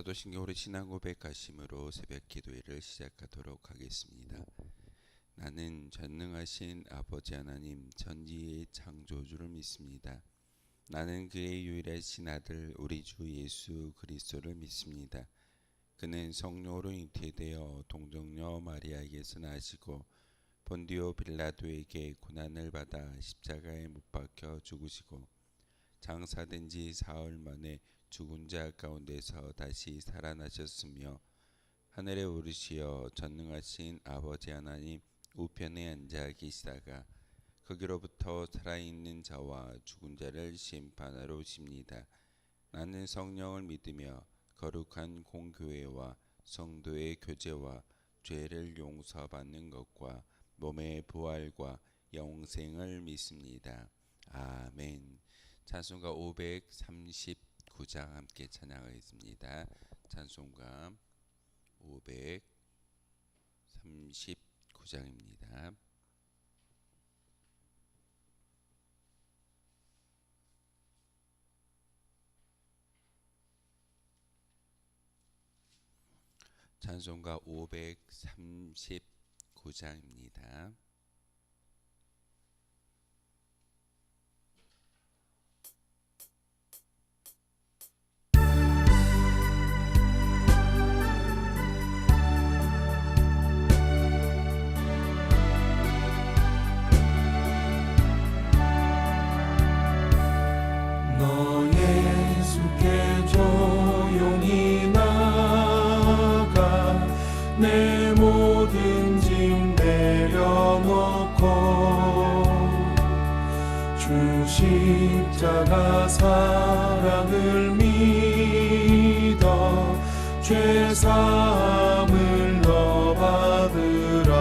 사도신경으로 신앙 고백하심으로 새벽 기도회를 시작하도록 하겠습니다. 나는 전능하신 아버지 하나님 전지의 창조주를 믿습니다. 나는 그의 유일하신 아들 우리 주 예수 그리스도를 믿습니다. 그는 성령으로 잉태되어 동정녀 마리아에게서 나시고 본디오 빌라도에게 고난을 받아 십자가에 못 박혀 죽으시고 장사된 지 사흘 만에 죽은 자 가운데서 다시 살아나셨으며 하늘에 오르시어 전능하신 아버지 하나님 우편에 앉아 계시다가 거기로부터 살아있는 자와 죽은 자를 심판하러 오십니다. 나는 성령을 믿으며 거룩한 공교회와 성도의 교제와 죄를 용서받는 것과 몸의 부활과 영생을 믿습니다. 아멘. 찬송가 539장 함께 찬양하겠습니다. 찬송가 539장입니다. 찬송가 539장입니다. 내 모든 짐 내려놓고 주 십자가 사랑을 믿어 죄사함을 너 받으라.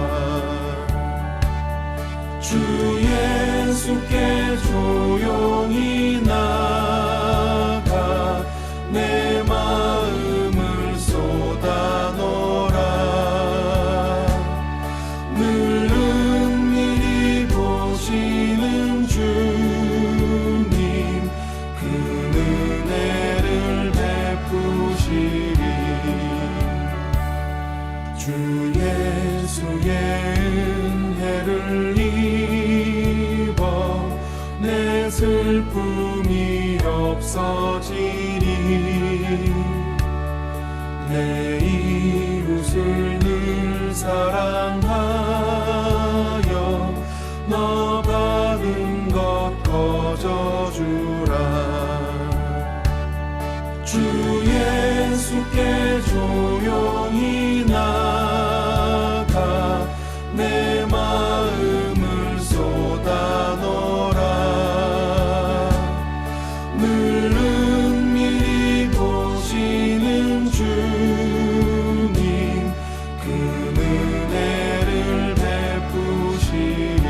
주 예수께 조용히 나가 내 마음을 쏟아놓으라. 보시는 주님 그 은혜를 베푸시리. 주 예수의 은혜를 입어 내 슬픔이 없어지니 내 이웃을 늘 사랑하여 너 받은 것 거저주라. 주 예수께 조용히 나가 내 마음을 쏟아놓으라. 늘 은밀히 보시는 주님 그 은혜를 베푸시리.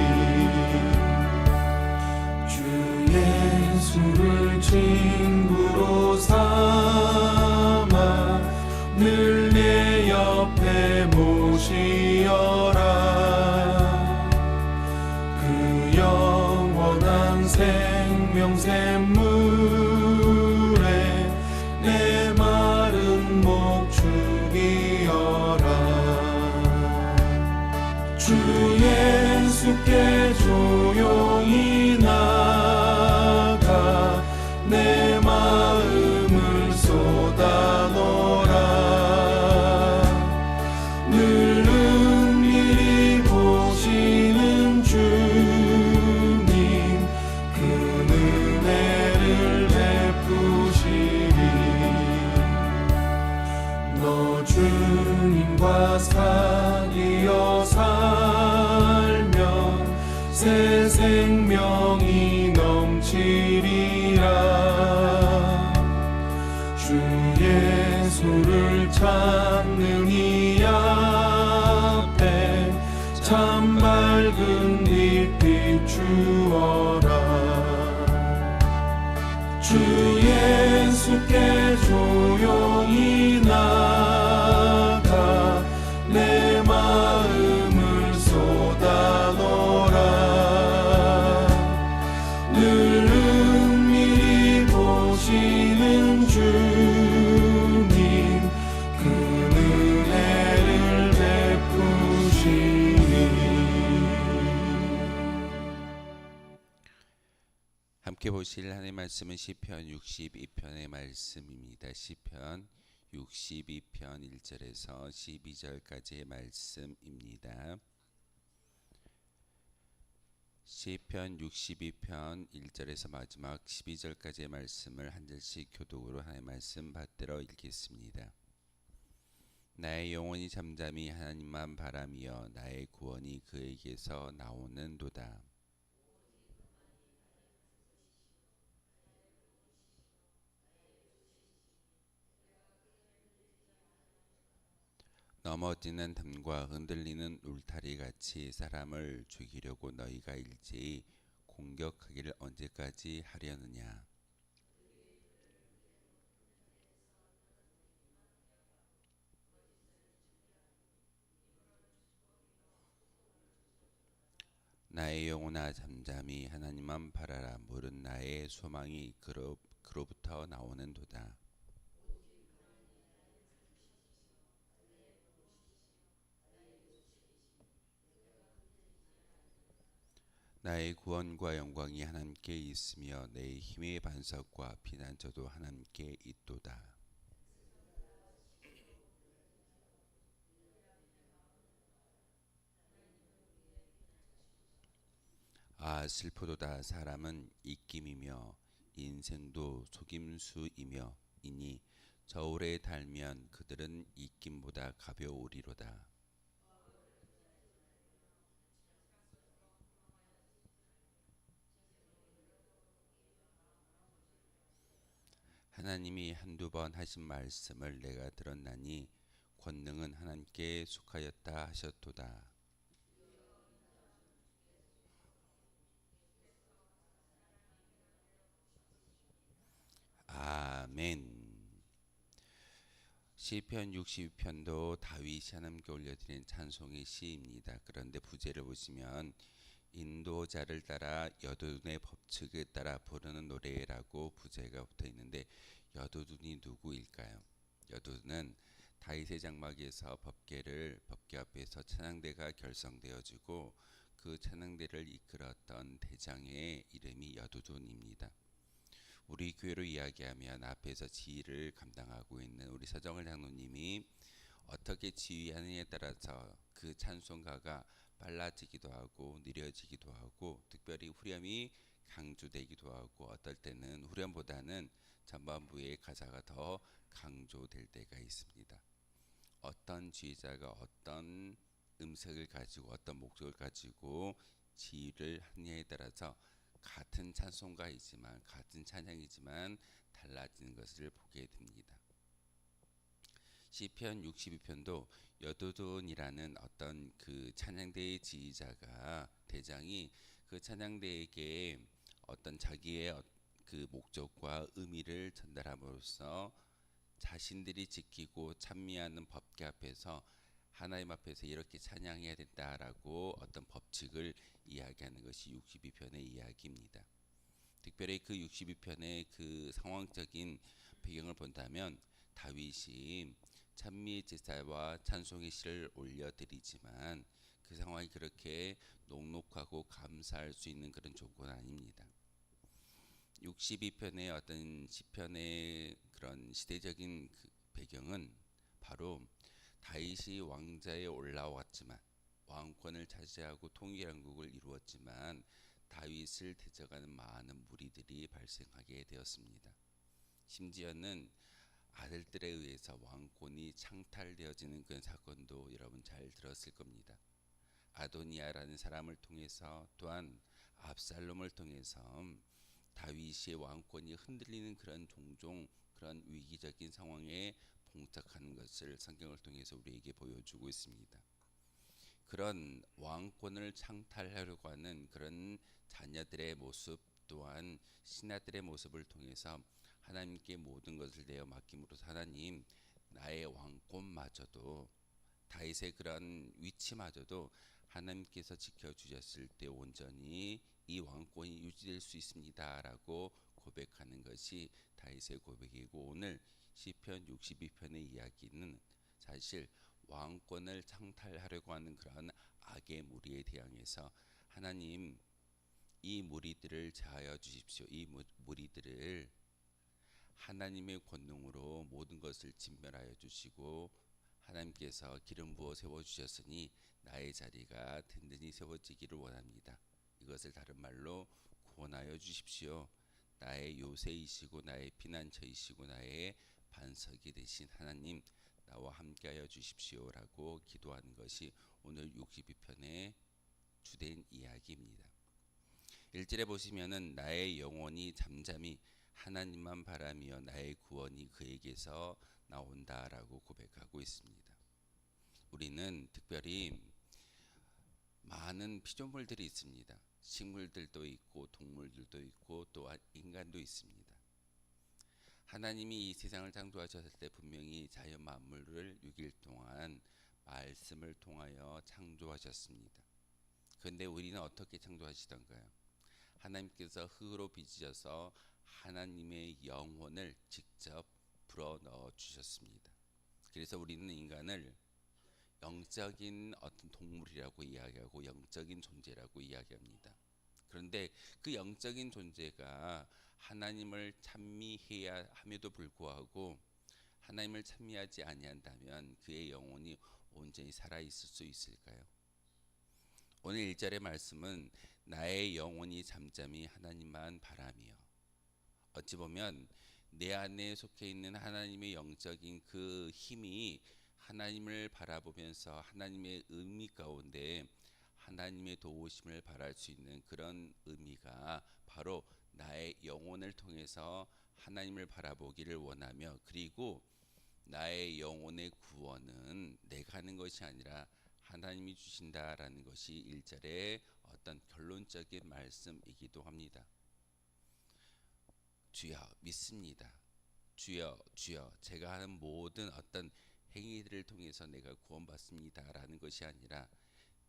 예수를 친구로 삼아 늘 내 옆에 모시어라. 그 영원한 생명 샘물에 내 마른 목 죽이어라. 주 예수께 조용히 나가 내 마음을 쏟아놓으라. 늘 은밀히 보시는 주님 그 은혜를 베푸시리. 너 주님과 사귀어 살면 새 생명이 넘치리라. 주 예수를 찾는 이 앞에 참 밝은 빛 비추어라. 주 예수께 조용히 나가 내 마음을 쏟아놓으라. 늘 은밀히 보시는 주님 함께 보실 하나님의 말씀은 시편 62편의 말씀입니다. 시편 62편 1절에서 12절까지의 말씀입니다. 시편 62편 1절에서 마지막 12절까지의 말씀을 한 절씩 교독으로 하나님의 말씀 받들어 읽겠습니다. 나의 영혼이 잠잠히 하나님만 바라며 나의 구원이 그에게서 나오는도다. 넘어지는 담과 흔들리는 울타리 같이 사람을 죽이려고 너희가 일제히 공격하기를 언제까지 하려느냐. 나의 영혼아 잠잠히 하나님만 바라라. 모든 나의 소망이 그로부터 나오는도다. 나의 구원과 영광이 하나님께 있으며 내 힘의 반석과 피난처도 하나님께 있도다. 아 슬프도다. 사람은 입김이며 인생도 속임수이며 이니 저울에 달면 그들은 입김보다 가벼우리로다. 하나님이 한두 번 하신 말씀을 내가 들었나니 권능은 하나님께 속하였다 하셨도다. 아멘. 시편 62편도 다윗이 하나님께 올려드린 찬송의 시입니다. 그런데 부제를 보시면 인도자를 따라 여두둔의 법칙에 따라 부르는 노래라고 부제가 붙어 있는데 여두둔이 누구일까요? 여두둔은 다윗의 장막에서 법궤 앞에서 찬양대가 결성되어지고 그 찬양대를 이끌었던 대장의 이름이 여두둔입니다. 우리 교회로 이야기하면 앞에서 지휘를 감당하고 있는 우리 서정을 장로님이 어떻게 지휘하느냐에 따라서 그 찬송가가 빨라지기도 하고 느려지기도 하고 특별히 후렴이 강조되기도 하고 어떨 때는 후렴보다는 전반부의 가사가 더 강조될 때가 있습니다. 어떤 지휘자가 어떤 음색을 가지고 어떤 목적을 가지고 지휘를 하느냐에 따라서 같은 찬송가이지만 같은 찬양이지만 달라지는 것을 보게 됩니다. 시편 62편도 여두둔이라는 어떤 그 찬양대의 지휘자가 대장이 그 찬양대에게 어떤 자기의 그 목적과 의미를 전달함으로써 자신들이 지키고 찬미하는 법궤 앞에서 하나님 앞에서 이렇게 찬양해야 된다라고 어떤 법칙을 이야기하는 것이 62편의 이야기입니다. 특별히 그 62편의 그 상황적인 배경을 본다면 다윗이 찬미의 제사와 찬송의 시를 올려드리지만 그 상황이 그렇게 녹록하고 감사할 수 있는 그런 조건은 아닙니다. 62편의 어떤 시편의 그런 시대적인 그 배경은 바로 다윗이 왕자에 올라왔지만 왕권을 차지하고 통일왕국을 이루었지만 다윗을 대적하는 많은 무리들이 발생하게 되었습니다. 심지어는 아들들에 의해서 왕권이 창탈되어지는 그런 사건도 여러분 잘 들었을 겁니다. 아도니아라는 사람을 통해서 또한 압살롬을 통해서 다윗의 왕권이 흔들리는 그런 종종 그런 위기적인 상황에 봉착하는 것을 성경을 통해서 우리에게 보여주고 있습니다. 그런 왕권을 창탈하려고 하는 그런 자녀들의 모습 또한 신하들의 모습을 통해서 하나님께 모든 것을 내어 맡김으로써 하나님 나의 왕권마저도 다윗의 그런 위치마저도 하나님께서 지켜주셨을 때 온전히 이 왕권이 유지될 수 있습니다라고 고백하는 것이 다윗의 고백이고 오늘 시편 62편의 이야기는 사실 왕권을 창탈하려고 하는 그런 악의 무리에 대항해서 하나님 이 무리들을 제하여 주십시오. 이 무리들을 하나님의 권능으로 모든 것을 진멸하여 주시고 하나님께서 기름 부어 세워 주셨으니 나의 자리가 든든히 세워지기를 원합니다. 이것을 다른 말로 구원하여 주십시오. 나의 요새이시고 나의 피난처이시고 나의 반석이 되신 하나님, 나와 함께하여 주십시오라고 기도하는 것이 오늘 62편의 주된 이야기입니다. 1절에 보시면은 나의 영혼이 잠잠히 하나님만 바라며 나의 구원이 그에게서 나온다라고 고백하고 있습니다. 우리는 특별히 많은 피조물들이 있습니다. 식물들도 있고 동물들도 있고 또한 인간도 있습니다. 하나님이 이 세상을 창조하셨을 때 분명히 자연 만물을 6일 동안 말씀을 통하여 창조하셨습니다. 그런데 우리는 어떻게 창조하시던가요? 하나님께서 흙으로 빚으셔서 하나님의 영혼을 직접 불어넣어 주셨습니다. 그래서 우리는 인간을 영적인 어떤 동물이라고 이야기하고 영적인 존재라고 이야기합니다. 그런데 그 영적인 존재가 하나님을 찬미해야 함에도 불구하고 하나님을 찬미하지 아니한다면 그의 영혼이 온전히 살아있을 수 있을까요? 오늘 1절의 말씀은 나의 영혼이 잠잠히 하나님만 바라며, 어찌 보면 내 안에 속해 있는 하나님의 영적인 그 힘이 하나님을 바라보면서 하나님의 의미 가운데 하나님의 도우심을 바랄 수 있는 그런 의미가 바로 나의 영혼을 통해서 하나님을 바라보기를 원하며, 그리고 나의 영혼의 구원은 내가 하는 것이 아니라 하나님이 주신다라는 것이 1절의 어떤 결론적인 말씀이기도 합니다. 주여 믿습니다. 주여 주여 제가 하는 모든 어떤 행위들을 통해서 내가 구원받습니다라는 것이 아니라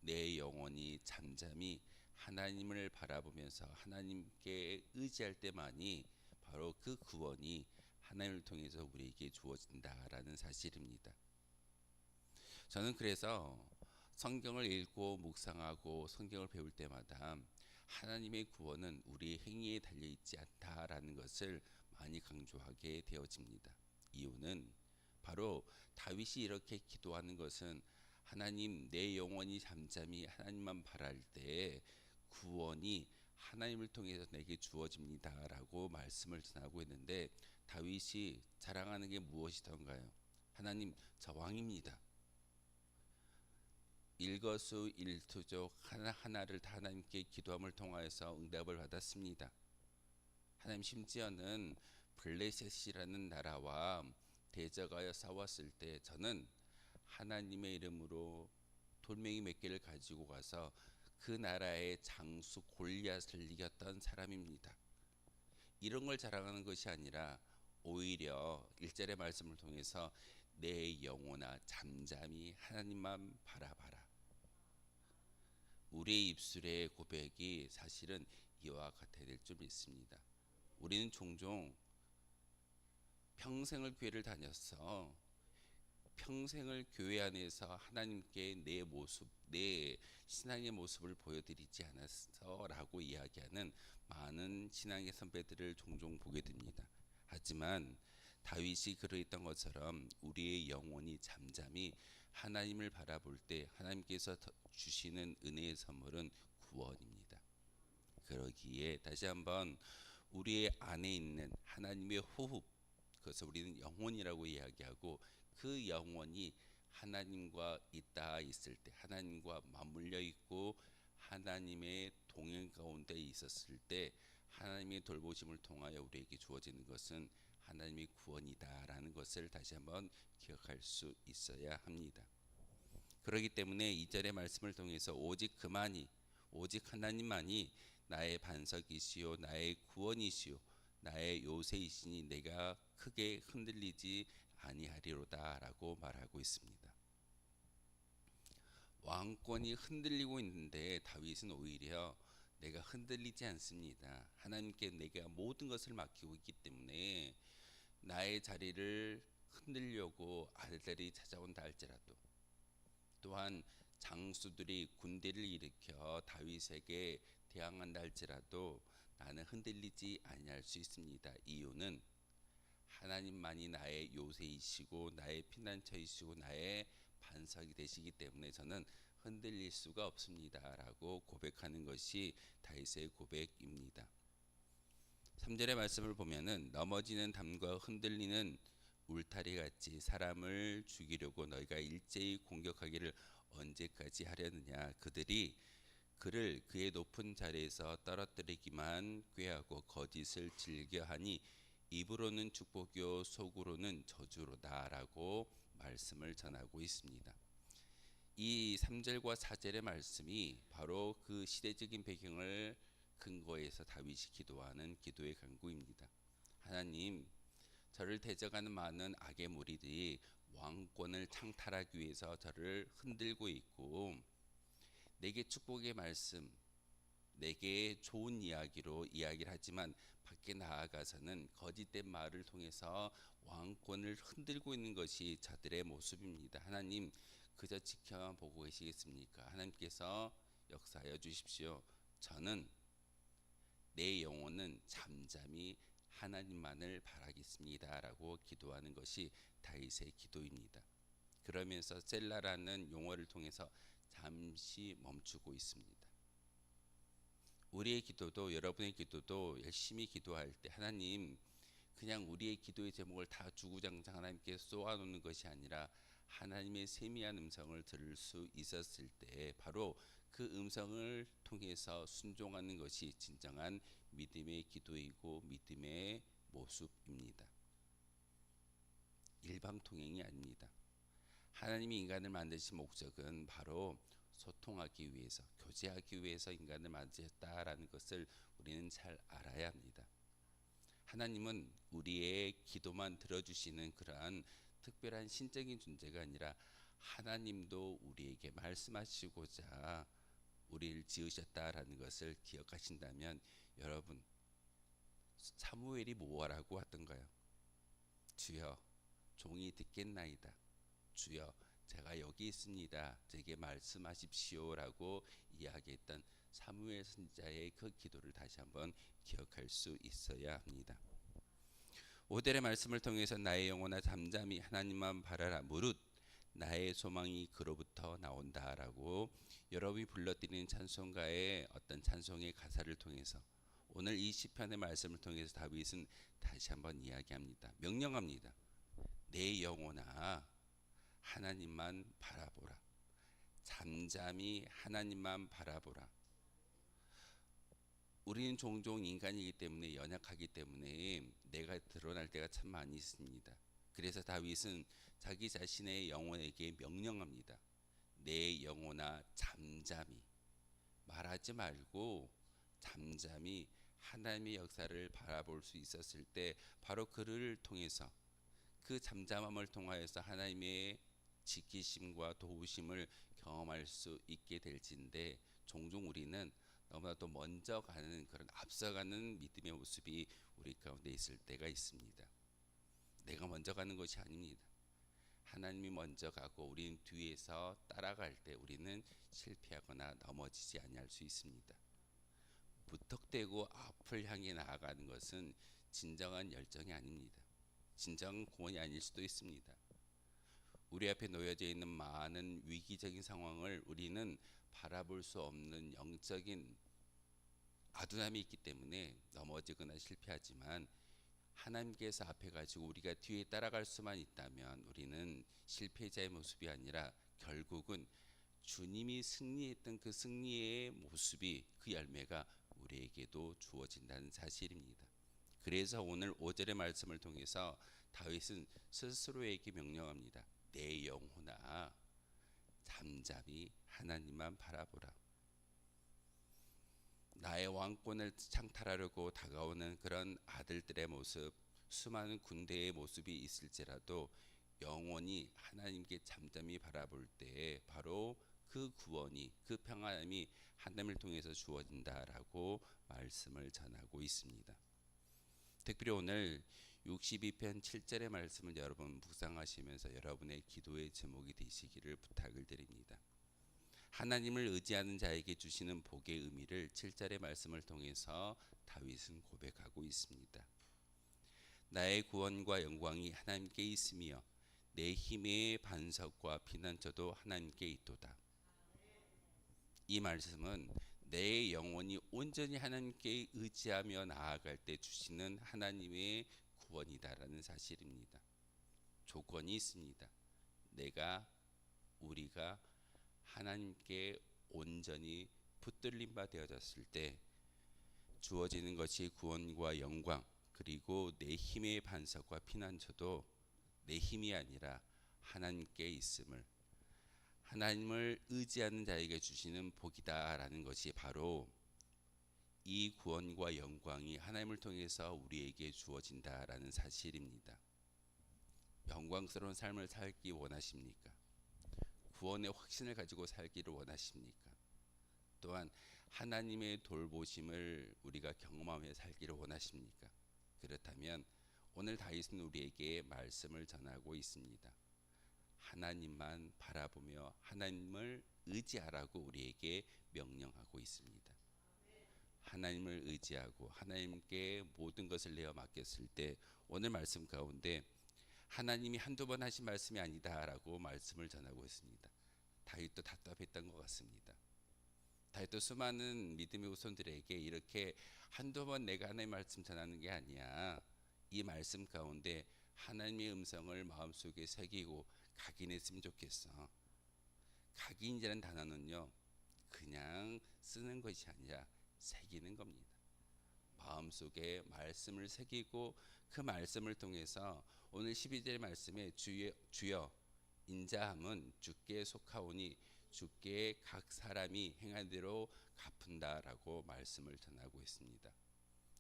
내 영혼이 잠잠히 하나님을 바라보면서 하나님께 의지할 때만이 바로 그 구원이 하나님을 통해서 우리에게 주어진다라는 사실입니다. 저는 그래서 성경을 읽고 묵상하고 성경을 배울 때마다 하나님의 구원은 우리의 행위에 달려있지 않다라는 것을 많이 강조하게 되어집니다. 이유는 바로 다윗이 이렇게 기도하는 것은 하나님, 내 영혼이 잠잠히 하나님만 바랄 때 구원이 하나님을 통해서 내게 주어집니다 라고 말씀을 전하고 있는데, 다윗이 자랑하는 게 무엇이던가요? 하나님, 저 왕입니다. 일거수일투족 하나하나를 다 하나님께 기도함을 통하여서 응답을 받았습니다. 하나님, 심지어는 블레셋이라는 나라와 대적하여 싸웠을 때 저는 하나님의 이름으로 돌멩이 몇 개를 가지고 가서 그 나라의 장수 골리앗을 이겼던 사람입니다. 이런 걸 자랑하는 것이 아니라 오히려 1절의 말씀을 통해서 내 영혼아 잠잠히 하나님만 바라봐라. 우리의 입술의 고백이 사실은 이와 같아야 될 줄 믿습니다. 우리는 종종 평생을 교회를 다녔어. 평생을 교회 안에서 하나님께 내 모습, 내 신앙의 모습을 보여드리지 않았어라고 이야기하는 많은 신앙의 선배들을 종종 보게 됩니다. 하지만 다윗이 그러했던 것처럼 우리의 영혼이 잠잠히 하나님을 바라볼 때 하나님께서 주시는 은혜의 선물은 구원입니다. 그러기에 다시 한번 우리의 안에 있는 하나님의 호흡, 그것을 우리는 영혼이라고 이야기하고, 그 영혼이 하나님과 있을 때, 하나님과 맞물려 있고 하나님의 동행 가운데 있었을 때 하나님의 돌보심을 통하여 우리에게 주어지는 것은 하나님의 구원이다라는 것을 다시 한번 기억할 수 있어야 합니다. 그렇기 때문에 2절의 말씀을 통해서 오직 그만이, 오직 하나님만이 나의 반석이시요 나의 구원이시요 나의 요새이시니 내가 크게 흔들리지 아니하리로다 라고 말하고 있습니다. 왕권이 흔들리고 있는데 다윗은 오히려 내가 흔들리지 않습니다. 하나님께 내가 모든 것을 맡기고 있기 때문에 나의 자리를 흔들려고 아들들이 찾아온다 할지라도, 또한 장수들이 군대를 일으켜 다윗에게 대항한다 할지라도 나는 흔들리지 아니할 수 있습니다. 이유는 하나님만이 나의 요새이시고 나의 피난처이시고 나의 반석이 되시기 때문에 저는 흔들릴 수가 없습니다 라고 고백하는 것이 다윗의 고백입니다. 3절의 말씀을 보면은 넘어지는 담과 흔들리는 울타리 같이 사람을 죽이려고 너희가 일제히 공격하기를 언제까지 하려느냐. 그들이 그를 그의 높은 자리에서 떨어뜨리기만 꾀하고 거짓을 즐겨하니 입으로는 축복이요 속으로는 저주로다라고 말씀을 전하고 있습니다. 이 3절과 4절의 말씀이 바로 그 시대적인 배경을 근거해서 다윗이 기도하는 기도의 간구입니다. 하나님, 저를 대적하는 많은 악의 무리들이 왕권을 창탈하기 위해서 저를 흔들고 있고 내게 축복의 말씀, 내게 좋은 이야기로 이야기를 하지만 밖에 나아가서는 거짓된 말을 통해서 왕권을 흔들고 있는 것이 저들의 모습입니다. 하나님, 그저 지켜보고 계시겠습니까? 하나님께서 역사하여 주십시오. 저는 내 영혼은 잠잠히 하나님만을 바라겠습니다 라고 기도하는 것이 다윗의 기도입니다. 그러면서 셀라라는 용어를 통해서 잠시 멈추고 있습니다. 우리의 기도도, 여러분의 기도도 열심히 기도할 때 하나님, 그냥 우리의 기도의 제목을 다 주구장창 하나님께 쏘아놓는 것이 아니라 하나님의 세미한 음성을 들을 수 있었을 때 바로 그 음성을 통해서 순종하는 것이 진정한 믿음의 기도이고 믿음의 모습입니다. 일방통행이 아닙니다. 하나님이 인간을 만드신 목적은 바로 소통하기 위해서, 교제하기 위해서 인간을 만드셨다라는 것을 우리는 잘 알아야 합니다. 하나님은 우리의 기도만 들어주시는 그러한 특별한 신적인 존재가 아니라 하나님도 우리에게 말씀하시고자 우리를 지으셨다라는 것을 기억하신다면 여러분, 사무엘이 뭐라고 하던가요? 주여, 종이 듣겠나이다. 주여, 제가 여기 있습니다. 제게 말씀하십시오라고 이야기했던 사무엘 선지자의 그 기도를 다시 한번 기억할 수 있어야 합니다. 5절의 말씀을 통해서 나의 영혼아 잠잠히 하나님만 바라라. 무릇 나의 소망이 그로부터 나온다라고 여러분이 불러드리는 찬송가의 어떤 찬송의 가사를 통해서 오늘 이 시편의 말씀을 통해서 다윗은 다시 한번 이야기합니다. 명령합니다. 내 영혼아 하나님만 바라보라. 잠잠히 하나님만 바라보라. 우리는 종종 인간이기 때문에 연약하기 때문에 내가 드러날 때가 참 많이 있습니다. 그래서 다윗은 자기 자신의 영혼에게 명령합니다. 내 영혼아 잠잠히, 말하지 말고 잠잠히 하나님의 역사를 바라볼 수 있었을 때 바로 그를 통해서, 그 잠잠함을 통하여서 하나님의 지키심과 도우심을 경험할 수 있게 될진데, 종종 우리는 너무나도 먼저 가는 그런 앞서가는 믿음의 모습이 우리 가운데 있을 때가 있습니다. 내가 먼저 가는 것이 아닙니다. 하나님이 먼저 가고 우리는 뒤에서 따라갈 때 우리는 실패하거나 넘어지지 아니할 수 있습니다. 무턱대고 앞을 향해 나아가는 것은 진정한 열정이 아닙니다. 진정한 구원이 아닐 수도 있습니다. 우리 앞에 놓여져 있는 많은 위기적인 상황을 우리는 바라볼 수 없는 영적인 아둔함이 있기 때문에 넘어지거나 실패하지만, 하나님께서 앞에 가지고 우리가 뒤에 따라갈 수만 있다면 우리는 실패자의 모습이 아니라 결국은 주님이 승리했던 그 승리의 모습이, 그 열매가 우리에게도 주어진다는 사실입니다. 그래서 오늘 5절의 말씀을 통해서 다윗은 스스로에게 명령합니다. 내 영혼아 잠잠히 하나님만 바라보라. 나의 왕권을 창탈하려고 다가오는 그런 아들들의 모습, 수많은 군대의 모습이 있을지라도 영원히 하나님께 잠잠히 바라볼 때 바로 그 구원이, 그 평안함이 하나님을 통해서 주어진다라고 말씀을 전하고 있습니다. 특별히 오늘 62편 7절의 말씀을 여러분 묵상하시면서 여러분의 기도의 제목이 되시기를 부탁을 드립니다. 하나님을 의지하는 자에게 주시는 복의 의미를 7절의 말씀을 통해서 다윗은 고백하고 있습니다. 나의 구원과 영광이 하나님께 있으며 내 힘의 반석과 피난처도 하나님께 있도다. 이 말씀은 내 영혼이 온전히 하나님께 의지하며 나아갈 때 주시는 하나님의 구원이다라는 사실입니다. 조건이 있습니다. 우리가 하나님께 온전히 붙들림 바 되어졌을 때 주어지는 것이 구원과 영광, 그리고 내 힘의 반석과 피난처도 내 힘이 아니라 하나님께 있음을, 하나님을 의지하는 자에게 주시는 복이다라는 것이 바로 이 구원과 영광이 하나님을 통해서 우리에게 주어진다라는 사실입니다. 영광스러운 삶을 살기 원하십니까? 구원의 확신을 가지고 살기를 원하십니까? 또한 하나님의 돌보심을 우리가 경험하며 살기를 원하십니까? 그렇다면 오늘 다윗은 우리에게 말씀을 전하고 있습니다. 하나님만 바라보며 하나님을 의지하라고 우리에게 명령하고 있습니다. 하나님을 의지하고 하나님께 모든 것을 내어 맡겼을 때 오늘 말씀 가운데 하나님이 한두 번 하신 말씀이 아니다라고 말씀을 전하고 있습니다. 다윗도 답답했던 것 같습니다. 다윗도 수많은 믿음의 후손들에게 이렇게 한두 번 내가 하나님의 말씀 전하는 게 아니야. 이 말씀 가운데 하나님의 음성을 마음속에 새기고 각인했으면 좋겠어. 각인이라는 단어는요, 그냥 쓰는 것이 아니라 새기는 겁니다. 마음속에 말씀을 새기고 그 말씀을 통해서 오늘 12절 말씀에 주여 인자함은 주께 속하오니 주께 각 사람이 행한 대로 갚은다라고 말씀을 전하고 있습니다.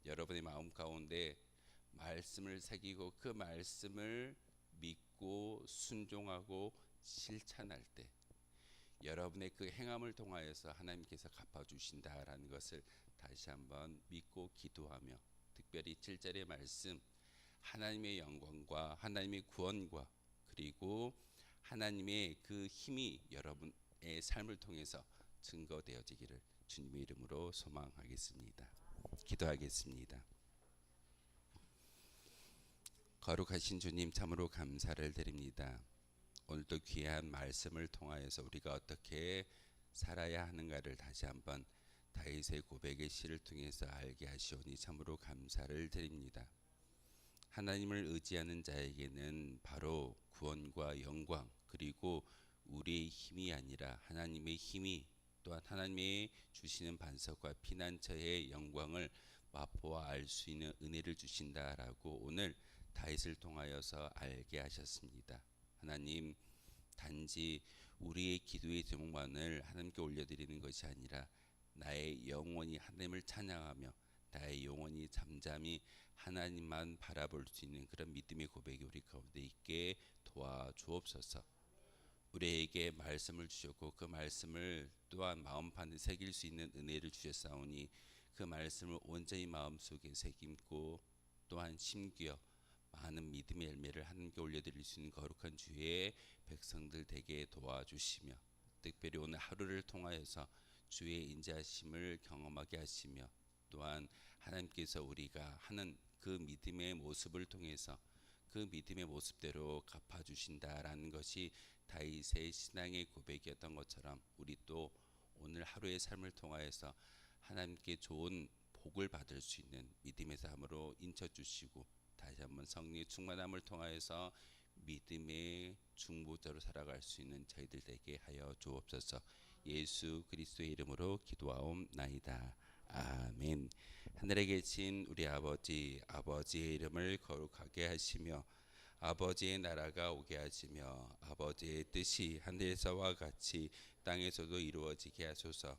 여러분의 마음 가운데 말씀을 새기고 그 말씀을 믿고 순종하고 실천할 때 여러분의 그 행함을 통하여서 하나님께서 갚아주신다라는 것을 다시 한번 믿고 기도하며, 특별히 7절의 말씀 하나님의 영광과 하나님의 구원과 그리고 하나님의 그 힘이 여러분의 삶을 통해서 증거되어지기를 주님의 이름으로 소망하겠습니다. 기도하겠습니다. 거룩하신 주님, 참으로 감사를 드립니다. 오늘도 귀한 말씀을 통하여서 우리가 어떻게 살아야 하는가를 다시 한번 다윗의 고백의 시를 통해서 알게 하시오니 참으로 감사를 드립니다. 하나님을 의지하는 자에게는 바로 구원과 영광, 그리고 우리의 힘이 아니라 하나님의 힘이, 또한 하나님의 주시는 반석과 피난처의 영광을 맛보아 알 수 있는 은혜를 주신다라고 오늘 다윗을 통하여서 알게 하셨습니다. 하나님, 단지 우리의 기도의 제목만을 하나님께 올려드리는 것이 아니라 나의 영혼이 하나님을 찬양하며 나의 영혼이 잠잠히 하나님만 바라볼 수 있는 그런 믿음의 고백이 우리 가운데 있게 도와주옵소서. 우리에게 말씀을 주셨고 그 말씀을 또한 마음판에 새길 수 있는 은혜를 주셨사오니 그 말씀을 온전히 마음속에 새김고 또한 심기어 많은 믿음의 열매를 하나님께 올려드릴 수 있는 거룩한 주의 백성들 되게 도와주시며, 특별히 오늘 하루를 통하여서 주의 인자하심을 경험하게 하시며, 또한 하나님께서 우리가 하는 그 믿음의 모습을 통해서 그 믿음의 모습대로 갚아주신다라는 것이 다윗의 신앙의 고백이었던 것처럼 우리 또 오늘 하루의 삶을 통하여서 하나님께 좋은 복을 받을 수 있는 믿음의 삶으로 인쳐주시고, 다시 한번 성령의 충만함을 통하여서 믿음의 중보자로 살아갈 수 있는 저희들 되게 하여 주옵소서. 예수 그리스도의 이름으로 기도하옵나이다. 아멘. 하늘에 계신 우리 아버지의 이름을 거룩하게 하시며 아버지의 나라가 오게 하시며 아버지의 뜻이 하늘에서와 같이 땅에서도 이루어지게 하소서.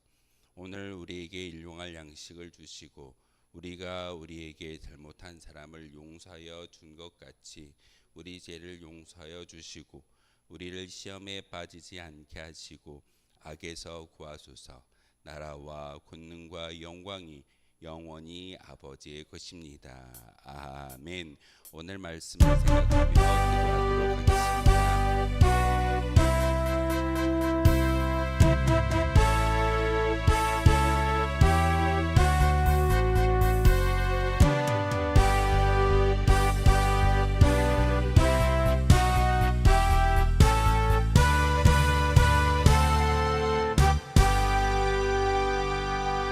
오늘 우리에게 일용할 양식을 주시고 우리가 우리에게 잘못한 사람을 용서하여 준 것 같이 우리 죄를 용서하여 주시고 우리를 시험에 빠지지 않게 하시고 악에서 구하소서. 나라와 권능과 영광이 영원히 아버지의 것입니다. 아멘. 오늘 말씀을 생각하며